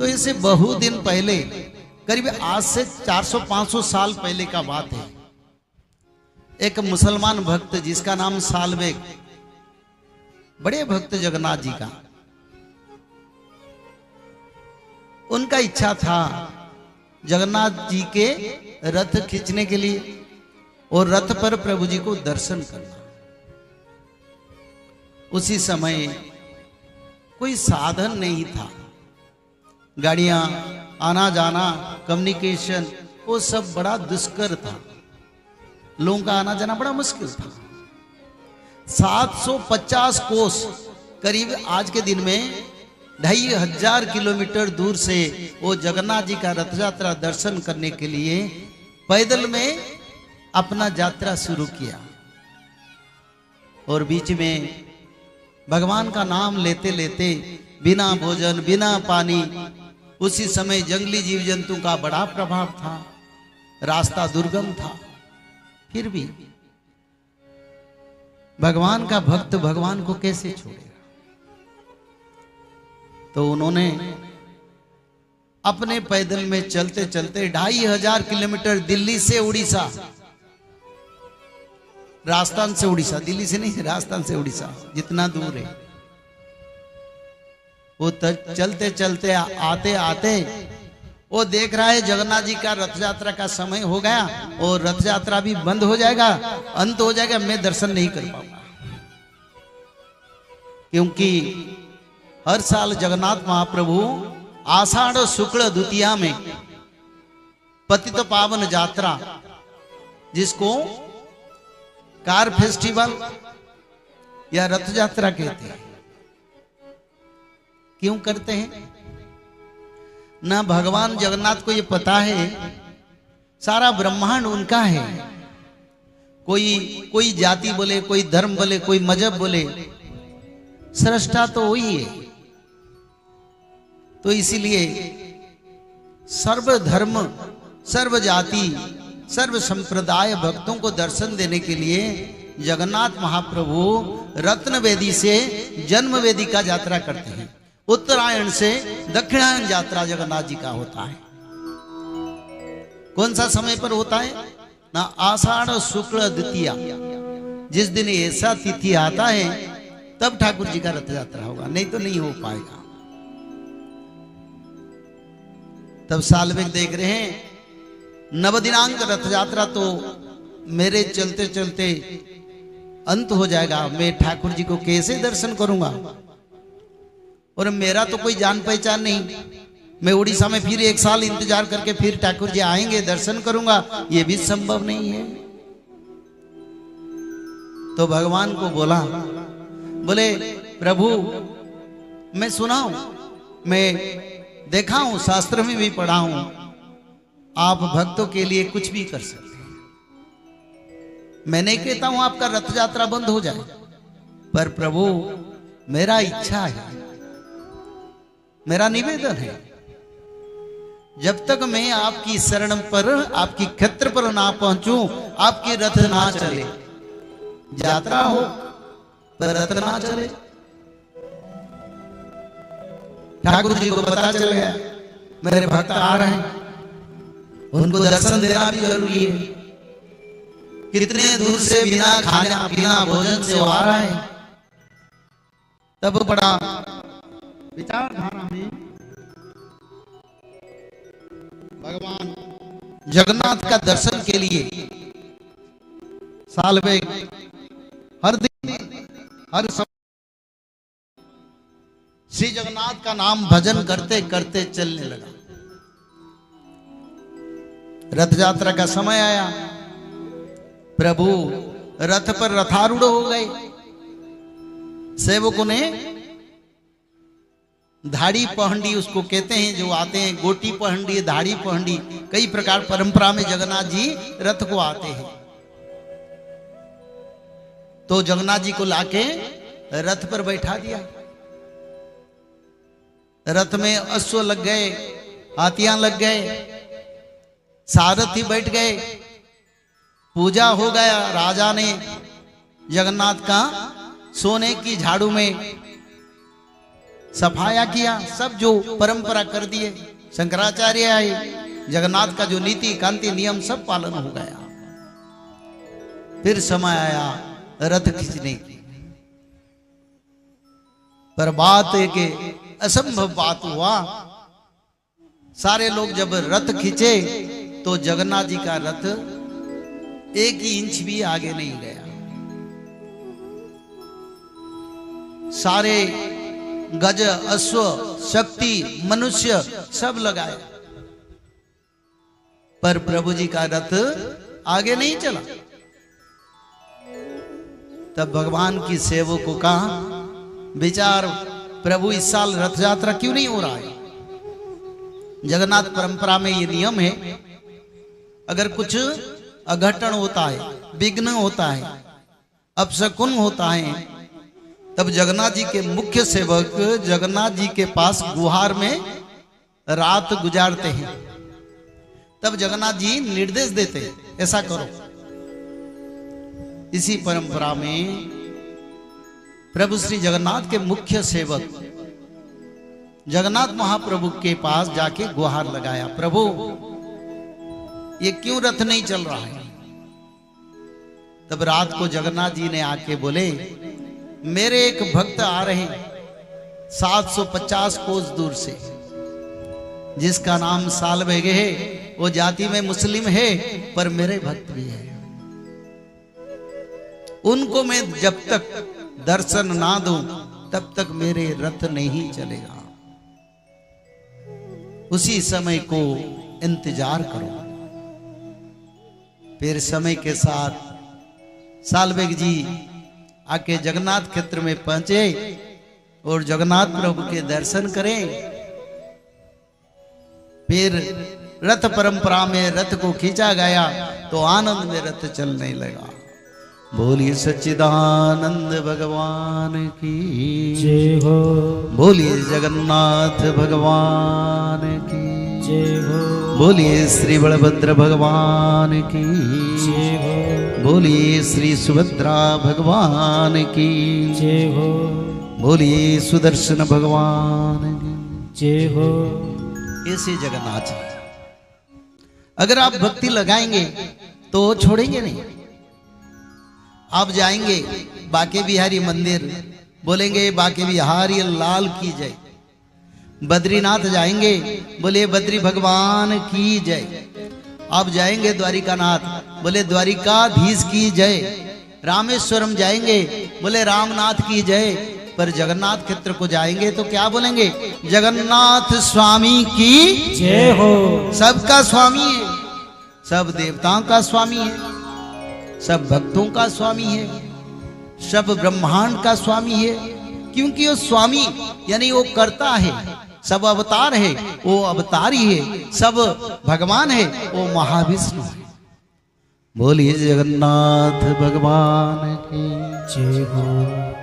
तो इसे बहु दिन पहले, करीब आज से 400-500 साल पहले का बात है, एक मुसलमान भक्त जिसका नाम सालबेग, बड़े भक्त जगन्नाथ जी का, उनका इच्छा था जगन्नाथ जी के रथ खींचने के लिए और रथ पर प्रभु जी को दर्शन करना। उसी समय कोई साधन नहीं था, गाड़ियां आना जाना, कम्युनिकेशन, वो सब बड़ा दुष्कर था, लोगों का आना जाना बड़ा मुश्किल था। 750 कोस, करीब आज के दिन में 2500 किलोमीटर दूर से वो जगन्नाथ जी का रथ यात्रा दर्शन करने के लिए पैदल में अपना यात्रा शुरू किया। और बीच में भगवान का नाम लेते लेते बिना भोजन बिना पानी, उसी समय जंगली जीव जंतु का बड़ा प्रभाव था, रास्ता दुर्गम था, फिर भी भगवान का भक्त भगवान को कैसे छोड़ेगा। तो उन्होंने अपने पैदल में चलते चलते 2500 किलोमीटर, दिल्ली से उड़ीसा, राजस्थान से उड़ीसा, दिल्ली से नहीं, राजस्थान से उड़ीसा, जितना दूर है वो चलते चलते आते आते वो देख रहा है जगन्नाथ जी का रथ यात्रा का समय हो गया और रथ यात्रा भी बंद हो जाएगा, अंत हो जाएगा, मैं दर्शन नहीं कर पाऊंगा। क्योंकि हर साल जगन्नाथ महाप्रभु आषाढ़ शुक्ल द्वितीया में पतित पावन यात्रा, जिसको कार फेस्टिवल या रथ यात्रा कहते हैं, क्यों करते हैं? ना भगवान जगन्नाथ को ये पता है सारा ब्रह्मांड उनका है, कोई जाति बोले, कोई धर्म बोले, कोई मजहब बोले, सृष्टा तो वही है। तो इसीलिए सर्व धर्म, सर्व जाति, सर्व संप्रदाय भक्तों को दर्शन देने के लिए जगन्नाथ महाप्रभु रत्न वेदी से जन्म वेदी का यात्रा करते हैं। उत्तरायण से दक्षिणायन यात्रा जगन्नाथ जी का होता है। कौन सा समय पर होता है ना? आषाढ़ शुक्ल द्वितीया, जिस दिन ऐसा तिथि आता है तब ठाकुर जी का रथ यात्रा होगा, नहीं तो नहीं हो पाएगा। तब सालबेग देख रहे हैं नवदिनांक रथ यात्रा तो मेरे चलते चलते अंत हो जाएगा, मैं ठाकुर जी को कैसे दर्शन करूंगा? और मेरा तो कोई जान पहचान नहीं, मैं उड़ीसा में फिर 1 साल इंतजार करके फिर ठाकुर जी आएंगे दर्शन करूंगा, ये भी संभव नहीं है। तो भगवान को बोले प्रभु मैं सुना हूं, मैं देखा हूं, शास्त्र में भी पढ़ा हूं, आप भक्तों के लिए कुछ भी कर सकते हैं। मैं नहीं कहता हूं आपका रथ यात्रा बंद हो जाए, पर प्रभु मेरा इच्छा है, मेरा निवेदन है, जब तक मैं आपकी शरण पर, आपकी क्षेत्र पर ना पहुंचूं, आपकी रथ ना चले, यात्रा हो पर रथ ना चले। ठाकुर जी को पता चल गया मेरे भक्त आ रहे हैं, उनको दर्शन देना भी जरूरी है। कितने दूर से बिना खाना बिना भोजन से आ रहा है। तब बड़ा विचारधारा में भगवान जगन्नाथ का दर्शन के लिए सालबेग हर दिन हर समय श्री जगन्नाथ का नाम भजन करते करते चलने लगा। रथ यात्रा का समय आया, प्रभु रथ पर रथारूढ़ हो गए। सेवकों ने धाड़ी पहंडी उसको कहते हैं, जो आते हैं, गोटी पहंडी, धाड़ी पहंडी, कई प्रकार परंपरा में जगन्नाथ जी रथ को आते हैं। तो जगन्नाथ जी को लाके रथ पर बैठा दिया। रथ में अश्व लग गए, हाथियां लग गए, सारथी बैठ गए, पूजा हो गया। राजा ने जगन्नाथ का सोने की झाड़ू में सफाया किया, सब जो परंपरा कर दिए। शंकराचार्य आए, जगन्नाथ का जो नीति कांति नियम सब पालन हो गया। फिर समय आया रथ खींचने की, पर बात एक असंभव बात हुआ। सारे लोग जब रथ खींचे तो जगन्नाथ जी का रथ 1 इंच भी आगे नहीं गया। सारे गज, अश्व, शक्ति, मनुष्य सब लगाए, पर प्रभु जी का रथ आगे नहीं चला। तब भगवान की सेवकों का विचार, प्रभु इस साल रथ यात्रा क्यों नहीं हो रहा है? जगन्नाथ परंपरा में ये नियम है, अगर कुछ अघटन होता है, विघ्न होता है, अपशकुन होता है, तब जगन्नाथ जी के मुख्य सेवक जगन्नाथ जी के पास गुहार में रात गुजारते हैं। तब जगन्नाथ जी निर्देश देते हैं, ऐसा करो। इसी परंपरा में प्रभु श्री जगन्नाथ के मुख्य सेवक जगन्नाथ महाप्रभु के पास जाके गुहार लगाया, प्रभु ये क्यों रथ नहीं चल रहा है? तब रात को जगन्नाथ जी ने आके बोले, मेरे एक भक्त आ रहे हैं 750 कोस दूर से, जिसका नाम सालबेगे है। वो जाति में मुस्लिम है, पर मेरे भक्त भी है। उनको मैं जब तक दर्शन ना दूं तब तक मेरे रथ नहीं चलेगा। उसी समय को इंतजार करो। फिर समय के साथ सालबेग जी आके जगन्नाथ क्षेत्र में पहुंचे और जगन्नाथ प्रभु के दर्शन करें। फिर रथ परंपरा में रथ को खींचा गया तो आनंद में रथ चलने लगा। बोलिए सच्चिदानंद भगवान की जय हो। बोलिए जगन्नाथ भगवान की जय हो। बोलिए श्री बलभद्र भगवान की जय हो। बोलिए श्री सुभद्रा भगवान की जय हो। बोलिए सुदर्शन भगवान की जय हो। ऐसे जगन्नाथ जी, अगर आप भक्ति लगाएंगे तो छोड़ेंगे नहीं। आप जाएंगे बाके बिहारी मंदिर, बोलेंगे बाके बिहारी लाल की जय। बद्रीनाथ जाएंगे, बोले बद्री भगवान की जय। आप जाएंगे द्वारिकानाथ, बोले द्वारिकाधीश की जय। रामेश्वरम जाएंगे, बोले रामनाथ की जय। पर जगन्नाथ क्षेत्र को जाएंगे तो क्या बोलेंगे? जगन्नाथ स्वामी की जय हो। सबका स्वामी है, सब देवताओं का स्वामी है, सब भक्तों का स्वामी है, सब ब्रह्मांड का स्वामी है। क्योंकि वो स्वामी यानी वो करता है, सब अवतार है वो अवतारी है, सब भगवान है वो महाविष्णु है। बोलिए जगन्नाथ भगवान की जय हो।